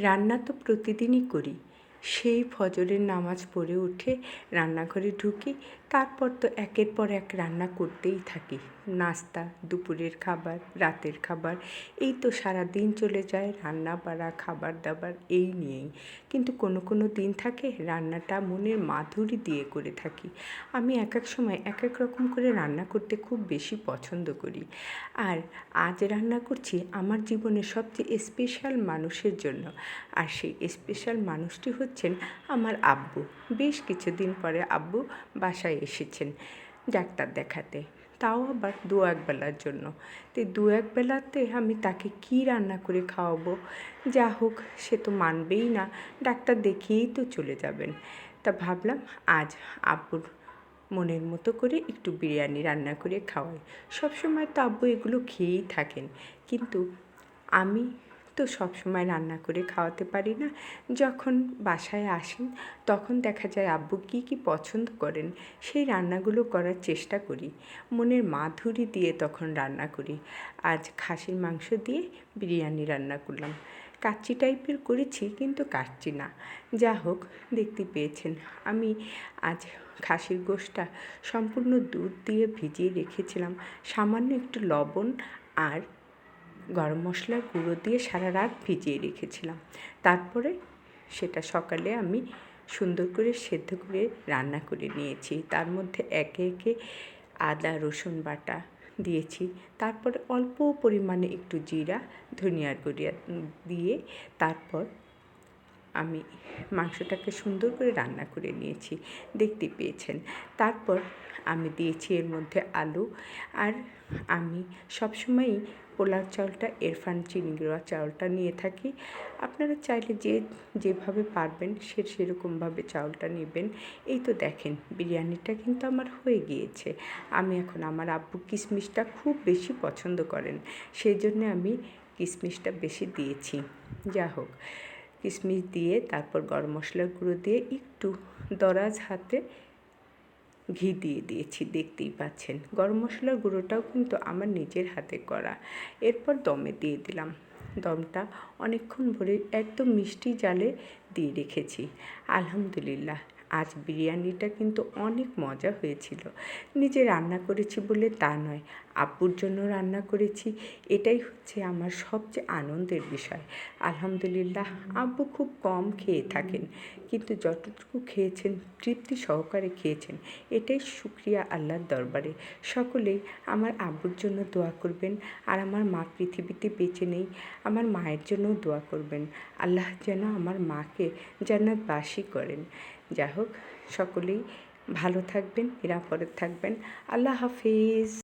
রান্না তো প্রতিদিনই করি। সেই ফজরের নামাজ পড়ে উঠে রান্নাঘরে ঢুকি, তারপর তো একের পর এক রান্না করতেই থাকি। নাস্তা, দুপুরের খাবার, রাতের খাবার, এই তো সারাদিন চলে যায় রান্না বাড়া, খাবার দাবার এই নিয়েই। কিন্তু কোনো কোনো দিন থাকে রান্নাটা মনের মাধুরী দিয়ে করে থাকি। আমি এক এক সময় এক এক রকম করে রান্না করতে খুব বেশি পছন্দ করি। আর আজ রান্না করছি আমার জীবনের সবচেয়ে স্পেশাল মানুষের জন্য। আর সেই স্পেশাল মানুষটি হচ্ছেন আমার আব্বু। বেশ কিছুদিন পরে আব্বু বাসায় এসেছেন ডাক্তার দেখাতে, তাও আবার দু এক বেলার জন্য। তো দু এক বেলাতে আমি তাকে কী রান্না করে খাওয়াবো? যা হোক, সে তো মানবেই না, ডাক্তার দেখিয়েই তো চলে যাবেন। তা ভাবলাম আজ আব্বুর মনের মতো করে একটু বিরিয়ানি রান্না করে খাওয়াই। সবসময় তো আব্বু এগুলো খেয়েই থাকেন, কিন্তু আমি তো সবসময় রান্না করে খাওয়াতে পারি না। যখন বাসায় আসেন তখন দেখা যায় আব্বু কী কী পছন্দ করেন সেই রান্নাগুলো করার চেষ্টা করি। মনের মাধুরী দিয়ে তখন রান্না করি। আজ খাসির মাংস দিয়ে বিরিয়ানি রান্না করলাম। কাচ্চি টাইপের করেছি, কিন্তু কাচ্চি না। যা হোক, দেখতে পেয়েছেন আমি আজ খাসির গোশটা সম্পূর্ণ দুধ দিয়ে ভিজিয়ে রেখেছিলাম, সামান্য একটু লবণ আর গরম মশলার গুঁড়ো দিয়ে সারা রাত ভিজিয়ে রেখেছিলাম। তারপরে সেটা সকালে আমি সুন্দর করে সেদ্ধ করে রান্না করে নিয়েছি। তার মধ্যে একে একে আদা রসুন বাটা দিয়েছি, তারপরে অল্প পরিমাণে একটু জিরা ধনিয়ার গুঁড়ো দিয়ে তারপর আমি মাংসটাকে সুন্দর করে রান্না করে নিয়েছি, দেখতে পেয়েছেন। তারপর আমি দিয়েছি এর মধ্যে আলু। আর আমি সবসময়ই পোলাও চাউলটা ইরফান চিনি গুঁড়া চাউলটা নিয়ে থাকি। আপনারা চাইলে যে যেভাবে পারবেন সেরকমভাবে চাউলটা নেবেন। এই তো দেখেন বিরিয়ানিটা কিন্তু আমার হয়ে গিয়েছে। আমি এখন আমার আব্বু কিশমিশটা খুব বেশি পছন্দ করেন, সেই জন্যে আমি কিশমিশটা বেশি দিয়েছি। যা হোক, কিশমিশ দিয়ে তারপর গরম মশলার গুঁড়ো দিয়ে একটু দরাজ হাতে ঘি দিয়ে দিয়েছি, দেখতেই পাচ্ছেন। গরম মশলার গুঁড়োটাও কিন্তু আমার নিজের হাতে করা। এরপর দমে দিয়ে দিলাম। দমটা অনেকক্ষণ ভরে একদম মিষ্টি জালে দিয়ে রেখেছি। আলহামদুলিল্লাহ, আজ বিরিয়ানিটা কিন্তু অনেক মজা হয়েছিল। নিজে রান্না করেছি বলে তা নয়, আব্বুর জন্য রান্না করেছি, এটাই হচ্ছে আমার সবচেয়ে আনন্দের বিষয়। আলহামদুলিল্লাহ, আব্বু খুব কম খেয়ে থাকেন, কিন্তু যতটুকু খেয়েছেন তৃপ্তি সহকারে খেয়েছেন, এটাই শুকরিয়া আল্লাহর দরবারে। সকলেই আমার আব্বুর জন্য দোয়া করবেন। আর আমার মা পৃথিবীতে বেঁচে নেই, আমার মায়ের জন্যও দোয়া করবেন। আল্লাহ যেন আমার মাকে জান্নাতবাসী করেন। যা হোক, সকলেই ভালো থাকবেন, নিরাপদে থাকবেন। আল্লাহ হাফিজ।